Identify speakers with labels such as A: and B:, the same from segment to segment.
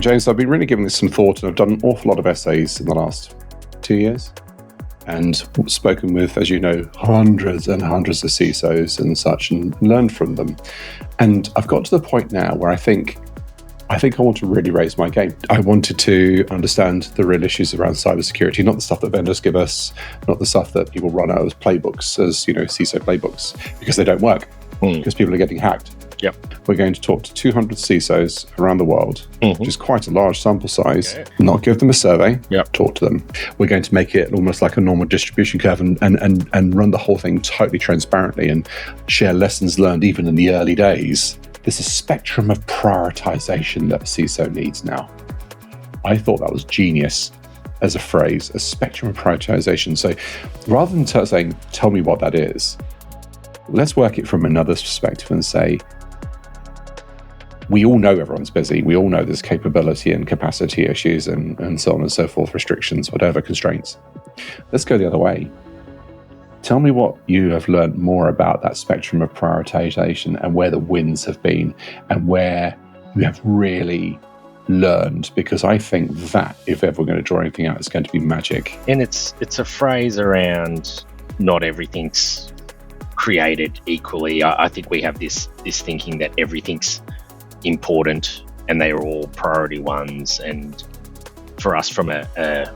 A: James, I've been really giving this some thought, and I've done an awful lot of essays in the last 2 years and spoken with, as you know, hundreds and hundreds of CISOs and such, and learned from them. And I've got to the point now where I think I want to really raise my game. I wanted to understand the real issues around cybersecurity, not the stuff that vendors give us, not the stuff that people run out as playbooks, as CISO playbooks, because they don't work, because people are getting hacked.
B: Yep.
A: We're going to talk to 200 CISOs around the world, which is quite a large sample size, not give them a survey, talk to them. We're going to make it almost like a normal distribution curve and run the whole thing totally transparently and share lessons learned even in the early days. There's a spectrum of prioritization that a CISO needs now. I thought that was genius as a phrase, a spectrum of prioritization. So rather than saying, tell me what that is, let's work it from another perspective and say, we all know everyone's busy. We all know there's capability and capacity issues and so on and so forth, restrictions, whatever, constraints. Let's go the other way. Tell me what you have learned more about that spectrum of prioritization and where the wins have been and where you have really learned, because I think that, if ever we're going to draw anything out, it's going to be magic.
B: And it's a phrase around not everything's created equally. I think we have this thinking that everything's important and they are all priority ones. And for us, from a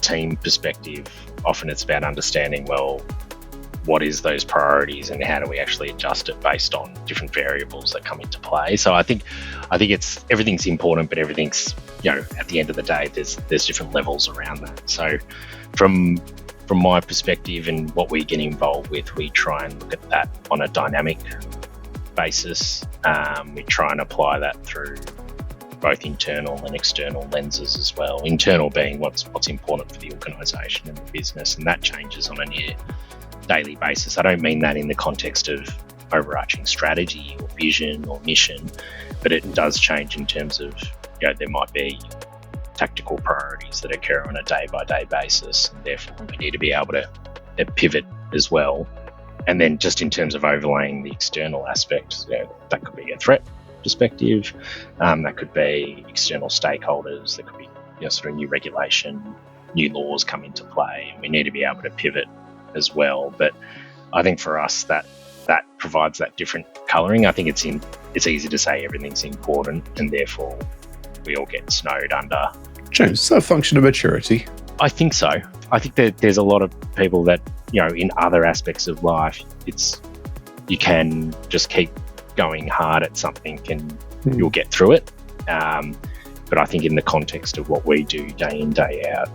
B: team perspective, often it's about understanding, well, what is those priorities and how do we actually adjust it based on different variables that come into play. So I think it's everything's important, but everything's, at the end of the day, there's different levels around that. So from my perspective and what we get involved with, we try and look at that on a dynamic basis. We try and apply that through both internal and external lenses as well. Internal being what's important for the organisation and the business, and that changes on a near daily basis. I don't mean that in the context of overarching strategy or vision or mission, but it does change in terms of, there might be tactical priorities that occur on a day-by-day basis, and therefore we need to be able to pivot as well. And then just in terms of overlaying the external aspect, that could be a threat perspective, that could be external stakeholders, that could be sort of new regulation, new laws come into play, and we need to be able to pivot as well. But I think for us that provides that different colouring. I think it's easy to say everything's important and therefore we all get snowed under.
A: James, is that a function of maturity?
B: I think so. I think that there's a lot of people that, in other aspects of life, you can just keep going hard at something and you'll get through it. But I think in the context of what we do day in, day out,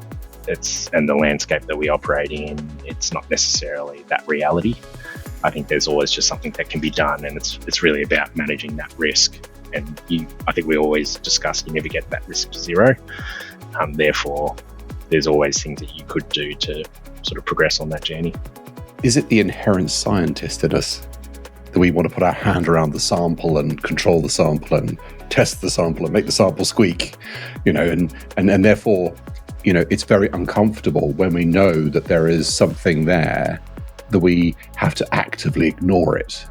B: and the landscape that we operate in, it's not necessarily that reality. I think there's always just something that can be done, and it's really about managing that risk. And I think we always discuss you never get that risk to zero. Therefore, there's always things that you could do to sort of progress on that journey.
A: Is it the inherent scientist in us that we want to put our hand around the sample and control the sample and test the sample and make the sample squeak, and therefore, it's very uncomfortable when we know that there is something there that we have to actively ignore it?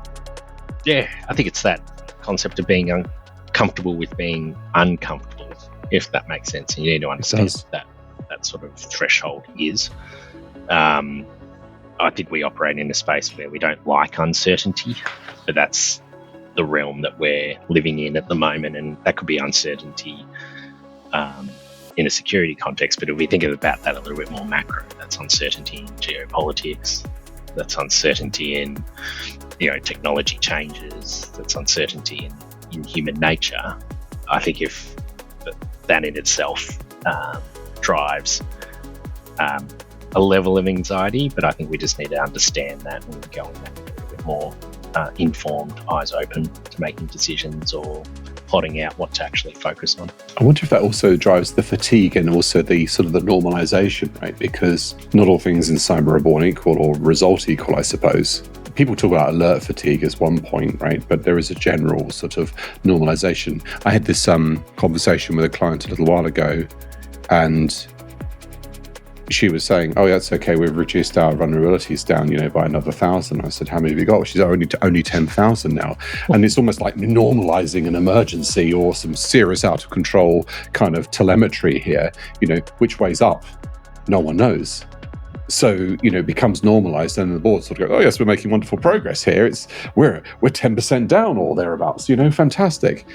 B: Yeah, I think it's that concept of being uncomfortable with being uncomfortable, if that makes sense. And you need to understand what that sort of threshold is. I think we operate in a space where we don't like uncertainty, but that's the realm that we're living in at the moment, and that could be uncertainty in a security context. But if we think about that a little bit more macro, that's uncertainty in geopolitics, that's uncertainty in technology changes, that's uncertainty in human nature. I think if that in itself drives a level of anxiety, but I think we just need to understand that and go in that a little bit more informed, eyes open to making decisions or plotting out what to actually focus on.
A: I wonder if that also drives the fatigue and also the sort of the normalisation, right? Because not all things in cyber are born equal or result equal, I suppose. People talk about alert fatigue as one point, right? But there is a general sort of normalisation. I had this conversation with a client a little while ago, and she was saying, "Oh, that's okay. We've reduced our vulnerabilities down, by another 1,000." I said, "How many have you got?" She's only 10,000 now, and it's almost like normalizing an emergency or some serious out of control kind of telemetry here. Which way's up? No one knows. So it becomes normalized, and the board sort of go, "Oh yes, we're making wonderful progress here. We're 10% down or thereabouts. Fantastic."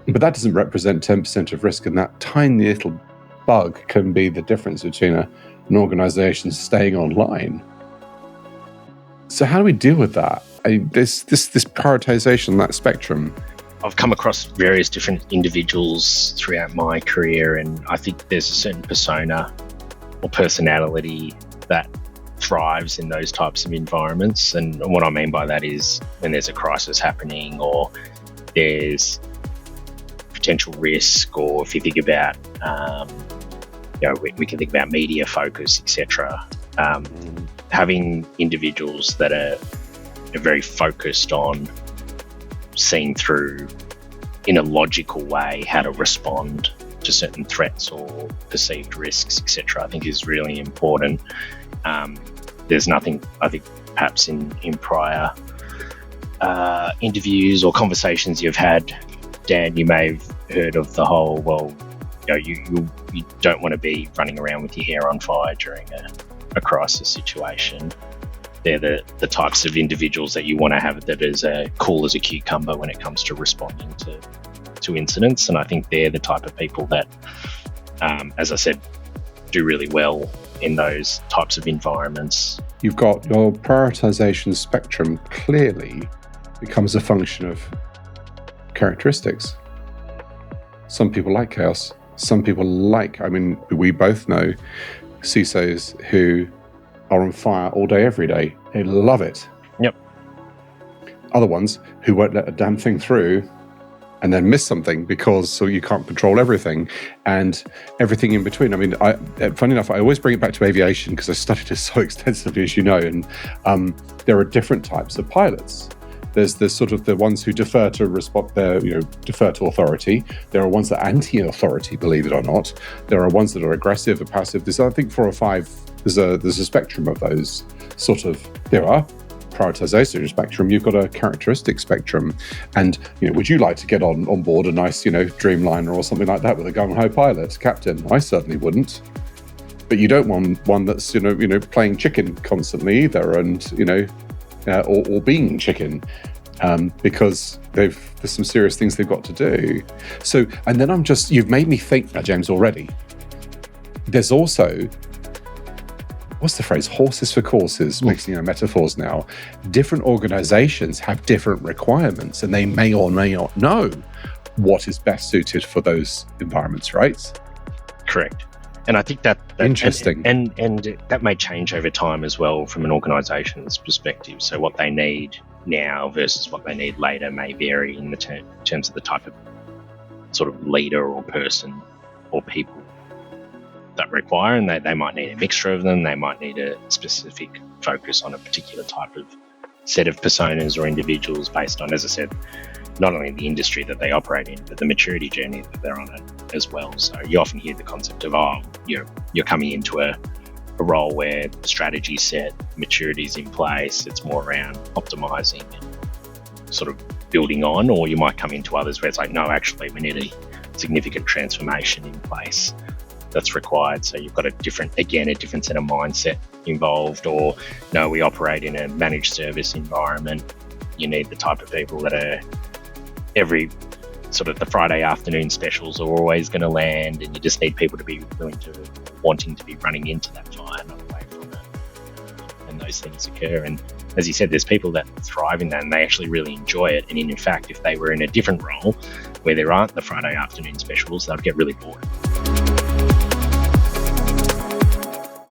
A: But that doesn't represent 10% of risk, and that tiny little bug can be the difference between an organisation staying online. So how do we deal with that? This prioritisation, that spectrum.
B: I've come across various different individuals throughout my career, and I think there's a certain persona or personality that thrives in those types of environments. And what I mean by that is when there's a crisis happening or there's potential risk, or if you think about we can think about media focus, etc. Having individuals that are very focused on seeing through in a logical way how to respond to certain threats or perceived risks, etc., I think is really important. There's nothing, I think, perhaps in prior interviews or conversations you've had, Dan, you may have heard of the whole, you don't want to be running around with your hair on fire during a crisis situation. They're the types of individuals that you want to have that is cool as a cucumber when it comes to responding to incidents. And I think they're the type of people that, as I said, do really well in those types of environments.
A: You've got your prioritisation spectrum clearly becomes a function of characteristics. Some people like chaos. Some people we both know CISOs who are on fire all day, every day. They love it.
B: Yep.
A: Other ones who won't let a damn thing through and then miss something so you can't control everything and everything in between. Funny enough, I always bring it back to aviation because I studied it so extensively, as you know, and there are different types of pilots. There's sort of the ones who defer to defer to authority. There are ones that are anti-authority, believe it or not. There are ones that are aggressive or passive. There's, I think, 4 or 5. There's a spectrum of those sort of. There are prioritisation spectrum. You've got a characteristic spectrum, and would you like to get on board a nice Dreamliner or something like that with a gung-ho pilot, captain? I certainly wouldn't. But you don't want one that's playing chicken constantly either, and or being chicken, because there's some serious things they've got to do. So, and then you've made me think now, James, already. There's also, what's the phrase? Horses for courses, mixing metaphors now. Different organizations have different requirements, and they may or may not know what is best suited for those environments, right?
B: Correct. And I think that
A: interesting,
B: and that may change over time as well from an organisation's perspective. So what they need now versus what they need later may vary in terms of the type of sort of leader or person or people that require, and they might need a mixture of them. They might need a specific focus on a particular type of set of personas or individuals based on, as I said, not only the industry that they operate in, but the maturity journey that they're on as well. So you often hear the concept of, you're coming into a role where the strategy's set, maturity's in place, it's more around optimizing and sort of building on, or you might come into others where it's like, no, actually, we need a significant transformation in place that's required. So you've got a different set of mindset involved, or no, we operate in a managed service environment. You need the type of people that are every sort of the Friday afternoon specials are always going to land, and you just need people to be wanting to be running into that fire, not away from it. And those things occur. And as you said, there's people that thrive in that and they actually really enjoy it. And in fact, if they were in a different role where there aren't the Friday afternoon specials, they'd get really bored.